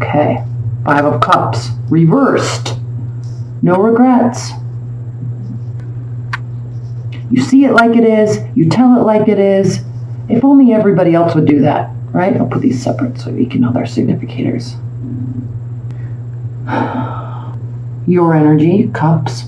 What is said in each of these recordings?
Okay. 5 of Cups, reversed. No regrets. You see it like it is. You tell it like it is. If only everybody else would do that, right? I'll put these separate so you can know their significators. Your energy, Cups.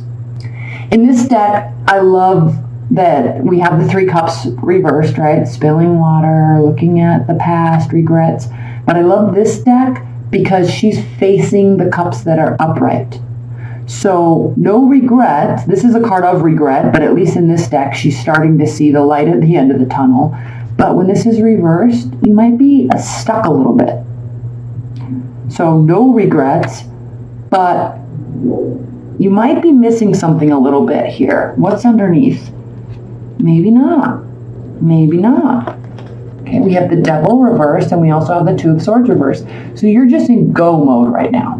In this deck, I love that we have the 3 cups reversed, right? Spilling water, looking at the past, regrets. But I love this deck because she's facing the cups that are upright. So no regret. This is a card of regret, but at least in this deck, she's starting to see the light at the end of the tunnel. But when this is reversed, you might be stuck a little bit. So no regrets, but you might be missing something a little bit here. What's underneath? Maybe not. Maybe not. Okay, we have the Devil reversed, and we also have the 2 of Swords reversed. So you're just in go mode right now.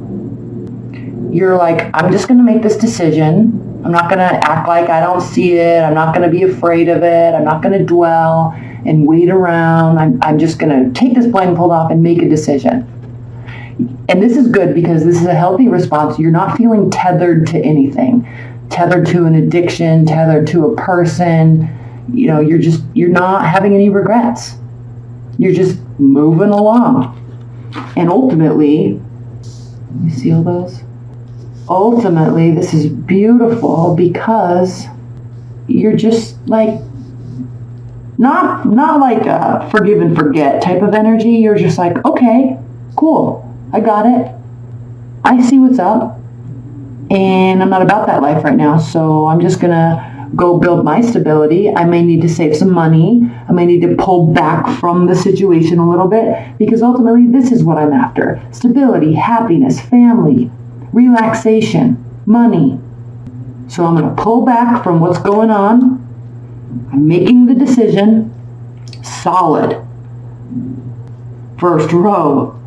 You're like, I'm just going to make this decision. I'm not going to act like I don't see it. I'm not going to be afraid of it. I'm not going to dwell and wait around. I'm just going to take this blindfold off and make a decision. And this is good because this is a healthy response. You're not feeling tethered to anything, tethered to an addiction, tethered to a person. You know, you're not having any regrets. You're just moving along. And ultimately, you see all those? Ultimately, this is beautiful because you're just like, not like a forgive and forget type of energy. You're just like, okay, cool. I got it. I see what's up. And I'm not about that life right now. So I'm just going to go build my stability. I may need to save some money. I may need to pull back from the situation a little bit because ultimately this is what I'm after. Stability, happiness, family, relaxation, money. So I'm going to pull back from what's going on. I'm making the decision. Solid. First row.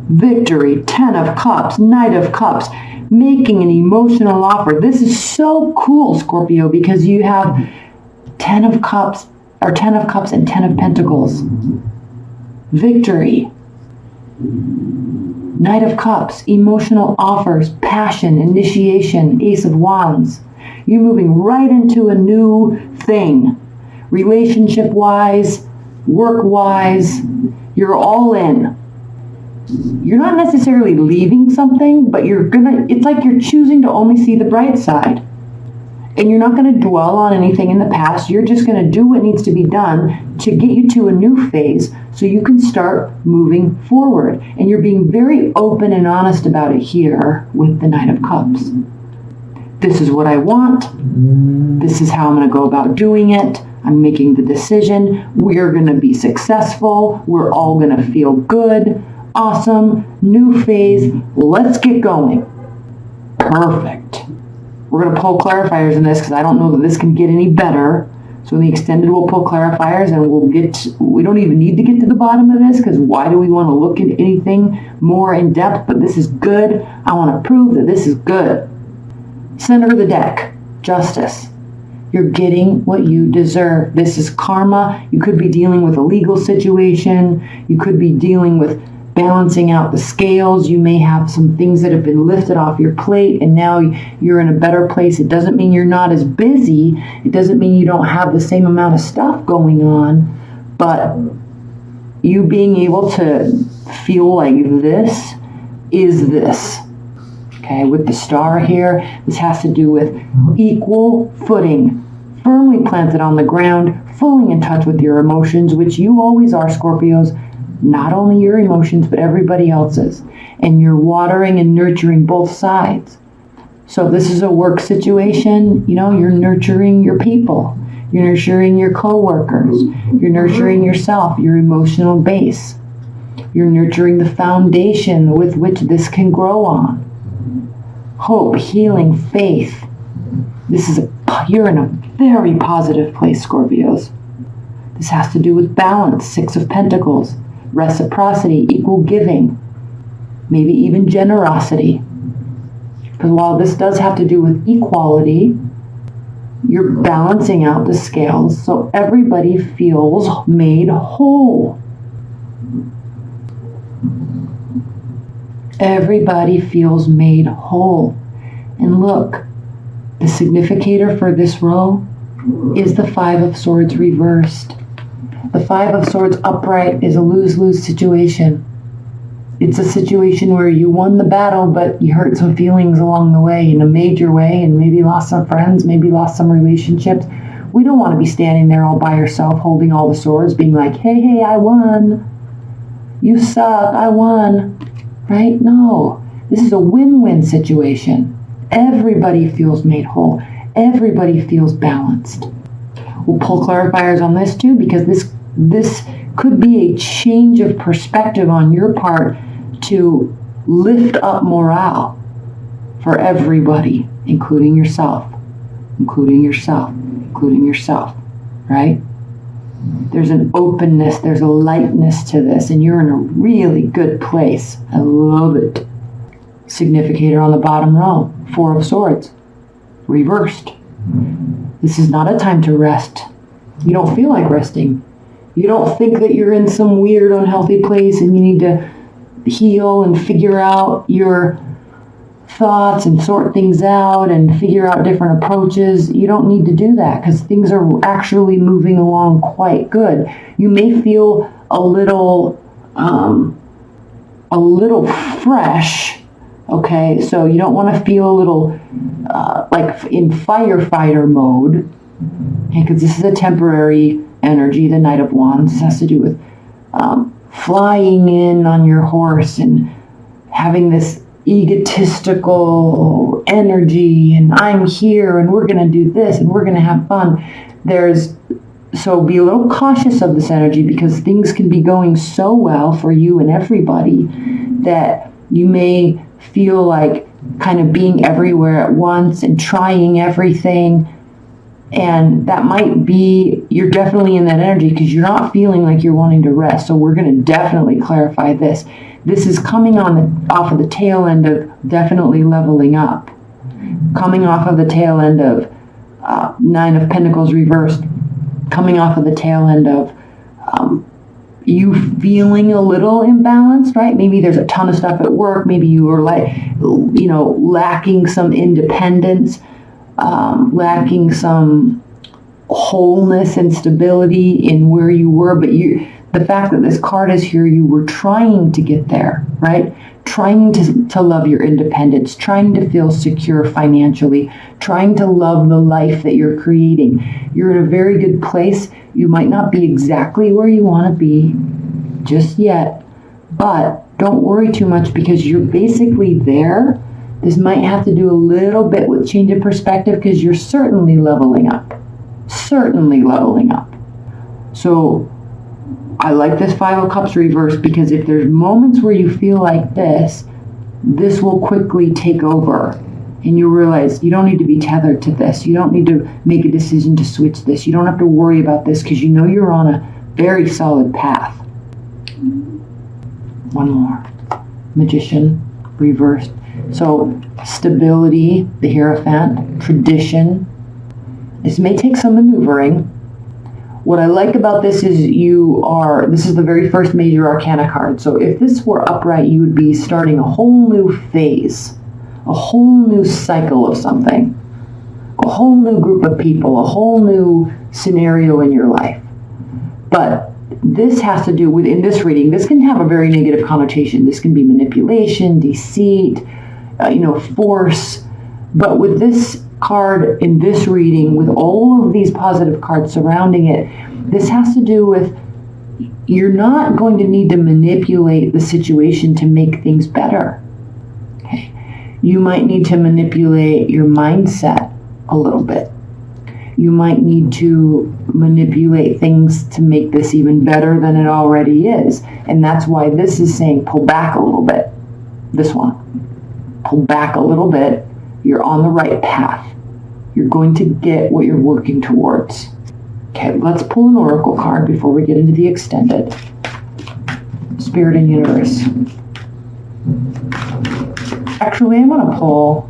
Victory, 10 of Cups, Knight of Cups, making an emotional offer. This is so cool, Scorpio, because you have 10 of Cups and 10 of Pentacles. Victory. Knight of Cups, emotional offers, passion, initiation, Ace of Wands. You're moving right into a new thing. Relationship-wise, work-wise, you're all in. You're not necessarily leaving something, but it's like you're choosing to only see the bright side. And you're not going to dwell on anything in the past. You're just going to do what needs to be done to get you to a new phase so you can start moving forward. And you're being very open and honest about it here with the Knight of Cups. This is what I want. This is how I'm going to go about doing it. I'm making the decision. We're going to be successful. We're all going to feel good. Awesome, new phase, let's get going. Perfect. We're going to pull clarifiers in this because I don't know that this can get any better. So in the extended, we'll pull clarifiers and we don't even need to get to the bottom of this because why do we want to look at anything more in depth? But this is good. I want to prove that this is good. Center of the deck, Justice. You're getting what you deserve. This is karma. You could be dealing with a legal situation. You could be dealing with balancing out the scales. You may have some things that have been lifted off your plate and now you're in a better place. It doesn't mean you're not as busy. It doesn't mean you don't have the same amount of stuff going on, but you being able to feel like this is this. Okay, with the star here, this has to do with equal footing, firmly planted on the ground, fully in touch with your emotions, which you always are, Scorpios. Not only your emotions, but everybody else's. And you're watering and nurturing both sides. So if this is a work situation, you're nurturing your people. You're nurturing your coworkers. You're nurturing yourself, your emotional base. You're nurturing the foundation with which this can grow on. Hope, healing, faith. You're in a very positive place, Scorpios. This has to do with balance, 6 of Pentacles. Reciprocity, equal giving, maybe even generosity. Because while this does have to do with equality, you're balancing out the scales so everybody feels made whole. Everybody feels made whole. And look, the significator for this row is the Five of Swords reversed. The Five of Swords upright is a lose-lose situation. It's a situation where you won the battle, but you hurt some feelings along the way in a major way, and maybe lost some friends, maybe lost some relationships. We don't want to be standing there all by yourself holding all the swords, being like, hey, I won. You suck, I won. Right? No. This is a win-win situation. Everybody feels made whole. Everybody feels balanced. We'll pull clarifiers on this too, because this could be a change of perspective on your part to lift up morale for everybody, including yourself, right? There's an openness, there's a lightness to this, and you're in a really good place. I love it. Significator on the bottom row, Four of Swords, reversed. This is not a time to rest. You don't feel like resting. You don't think that you're in some weird, unhealthy place and you need to heal and figure out your thoughts and sort things out and figure out different approaches. You don't need to do that because things are actually moving along quite good. You may feel a little fresh, okay? So you don't want to feel a little like in firefighter mode, okay? Because this is a temporary energy, the Knight of Wands. This has to do with flying in on your horse and having this egotistical energy, and I'm here and we're going to do this and we're going to have fun. So be a little cautious of this energy because things can be going so well for you and everybody that you may feel like kind of being everywhere at once and trying everything. And that might be, you're definitely in that energy because you're not feeling like you're wanting to rest. So we're going to definitely clarify this. This is coming off of the tail end of definitely leveling up. Coming off of the tail end of Nine of Pentacles reversed. Coming off of the tail end of you feeling a little imbalanced, right? Maybe there's a ton of stuff at work. Maybe you are lacking some independence. Lacking some wholeness and stability in where you were, but the fact that this card is here, you were trying to get there, right? Trying to love your independence, trying to feel secure financially, trying to love the life that you're creating. You're in a very good place. You might not be exactly where you want to be just yet, but don't worry too much because you're basically there. This might have to do a little bit with change of perspective because you're certainly leveling up. Certainly leveling up. So I like this Five of Cups reversed because if there's moments where you feel like this will quickly take over. And you realize you don't need to be tethered to this. You don't need to make a decision to switch this. You don't have to worry about this because you know you're on a very solid path. One more. Magician reversed. So stability, the Hierophant, tradition. This may take some maneuvering. What I like about this is this is the very first major arcana card. So if this were upright, you would be starting a whole new phase, a whole new cycle of something, a whole new group of people, a whole new scenario in your life. But this has to do with, in this reading, this can have a very negative connotation. This can be manipulation, deceit, force. But with this card in this reading, with all of these positive cards surrounding it, this has to do with you're not going to need to manipulate the situation to make things better. Okay. You might need to manipulate your mindset a little bit. You might need to manipulate things to make this even better than it already is. And that's why this is saying pull back a little bit. This one. Pull back a little bit. You're on the right path. You're going to get what you're working towards. Okay, let's pull an oracle card before we get into the extended. Spirit and Universe. Actually, I'm going to pull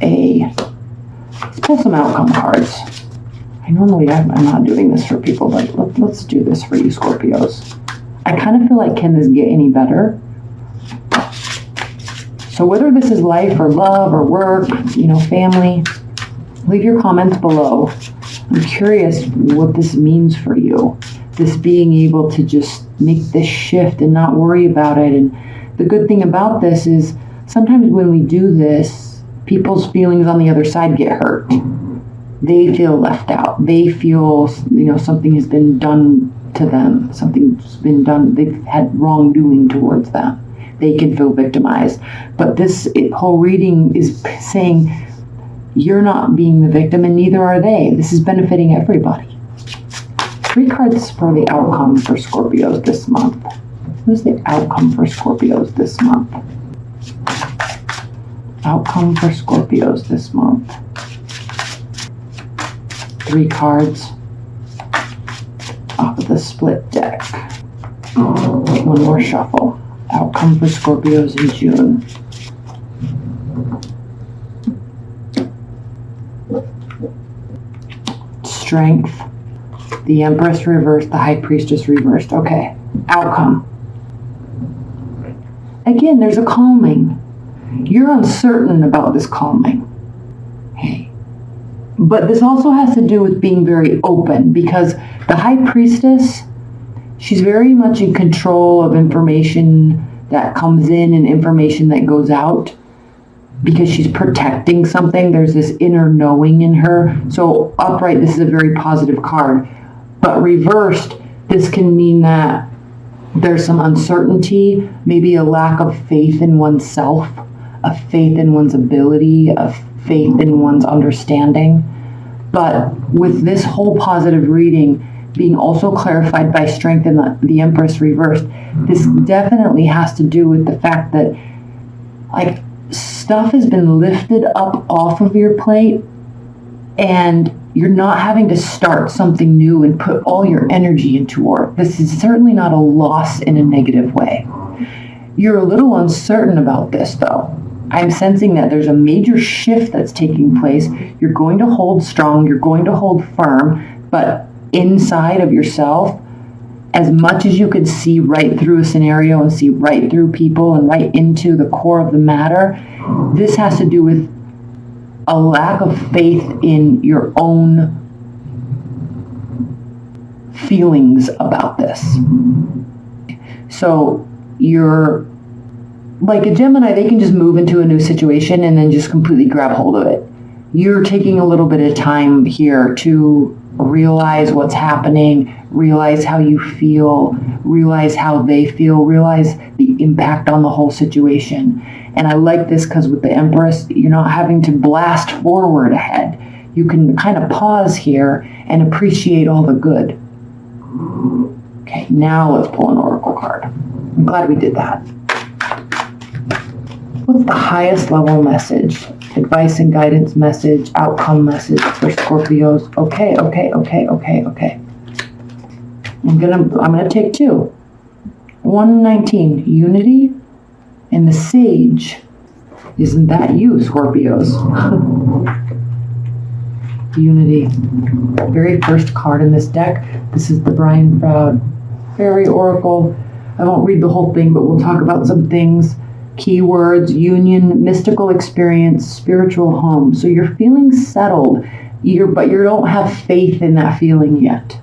let's pull some outcome cards. I'm not doing this for people, but let's do this for you, Scorpios. I kind of feel like, can this get any better? So whether this is life or love or work, family, leave your comments below. I'm curious what this means for you. This being able to just make this shift and not worry about it. And the good thing about this is sometimes when we do this, people's feelings on the other side get hurt. They feel left out. They feel, something has been done to them. Something's been done. They've had wrongdoing towards them. They can feel victimized. But this whole reading is saying you're not being the victim and neither are they. This is benefiting everybody. 3 cards for the outcome for Scorpios this month. Who's the outcome for Scorpios this month? Outcome for Scorpios this month. 3 cards off of the split deck. One more shuffle. Outcome for Scorpios in June. Strength. The Empress reversed. The High Priestess reversed. Okay. Outcome. Again, there's a calming. You're uncertain about this calming. Hey. But this also has to do with being very open, because the High Priestess, she's very much in control of information that comes in and information that goes out, because she's protecting something. There's this inner knowing in her. So upright, this is a very positive card. But reversed, this can mean that there's some uncertainty, maybe a lack of faith in oneself, a faith in one's ability, a faith in one's understanding. But with this whole positive reading being also clarified by strength in the Empress reversed, this definitely has to do with the fact that stuff has been lifted up off of your plate and you're not having to start something new and put all your energy into work. This is certainly not a loss in a negative way. You're a little uncertain about this, though. I'm sensing that there's a major shift that's taking place. You're going to hold strong, you're going to hold firm, but inside of yourself, as much as you can see right through a scenario and see right through people and right into the core of the matter, this has to do with a lack of faith in your own feelings about this. So you're like a Gemini, they can just move into a new situation and then just completely grab hold of it. You're taking a little bit of time here to realize what's happening, realize how you feel, realize how they feel, realize the impact on the whole situation. And I like this because with the Empress, you're not having to blast forward ahead. You can kind of pause here and appreciate all the good. Okay, now let's pull an Oracle card. I'm glad we did that. What's the highest level message? Advice and guidance message, outcome message for Scorpios. Okay. I'm gonna take 2. 119, unity, and the Sage. Isn't that you, Scorpios? Unity. Very first card in this deck. This is the Brian Froud Fairy Oracle. I won't read the whole thing, but we'll talk about some things. Keywords: union, mystical experience, spiritual home. So you're feeling settled, but you don't have faith in that feeling yet.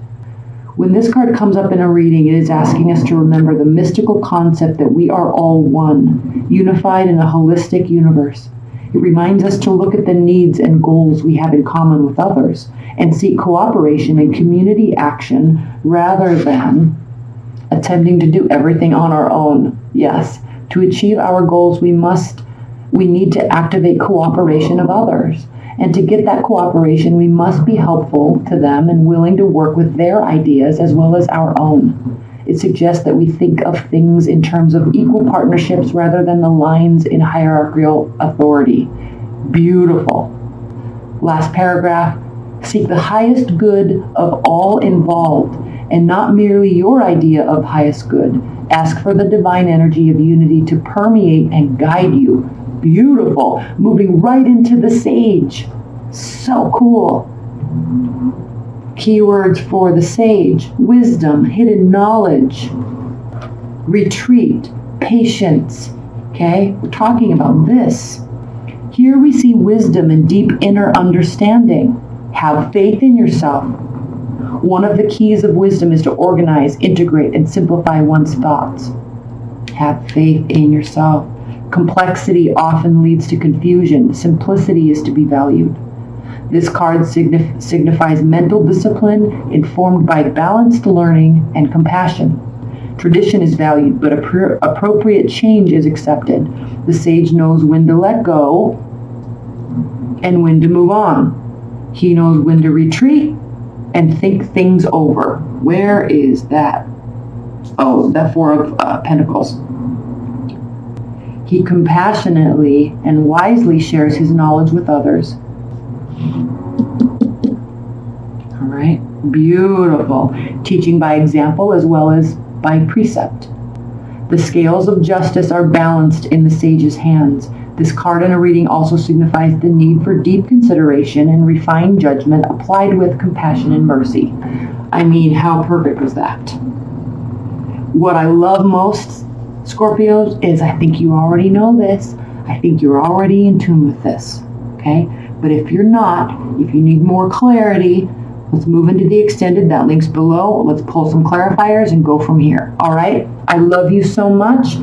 When this card comes up in a reading, it is asking us to remember the mystical concept that we are all one, unified in a holistic universe. It reminds us to look at the needs and goals we have in common with others and seek cooperation and community action rather than attempting to do everything on our own. Yes, to achieve our goals, we need to activate cooperation of others. And to get that cooperation, we must be helpful to them and willing to work with their ideas as well as our own. It suggests that we think of things in terms of equal partnerships rather than the lines in hierarchical authority. Beautiful. Last paragraph. Seek the highest good of all involved and not merely your idea of highest good. Ask for the divine energy of unity to permeate and guide you. Beautiful. Moving right into the Sage. So cool. Keywords for the Sage: wisdom, hidden knowledge, retreat, patience, Okay, we're talking about this. Here we see wisdom and deep inner understanding. Have faith in yourself. One of the keys of wisdom is to organize, integrate, and simplify one's thoughts. Have faith in yourself. Complexity often leads to confusion. Simplicity is to be valued. This card signifies mental discipline informed by balanced learning and compassion. Tradition is valued, but appropriate change is accepted. The sage knows when to let go and when to move on. He knows when to retreat and think things over. Where is that? Oh, that Four of Pentacles. He compassionately and wisely shares his knowledge with others. All right, beautiful. Teaching by example as well as by precept. The scales of justice are balanced in the sage's hands. This card in a reading also signifies the need for deep consideration and refined judgment applied with compassion and mercy. I mean, how perfect was that? What I love most, Scorpios, is I think you already know this. I think you're already in tune with this, okay? But if you're not, if you need more clarity, let's move into the extended. That link's below. Let's pull some clarifiers and go from here. All right? I love you so much.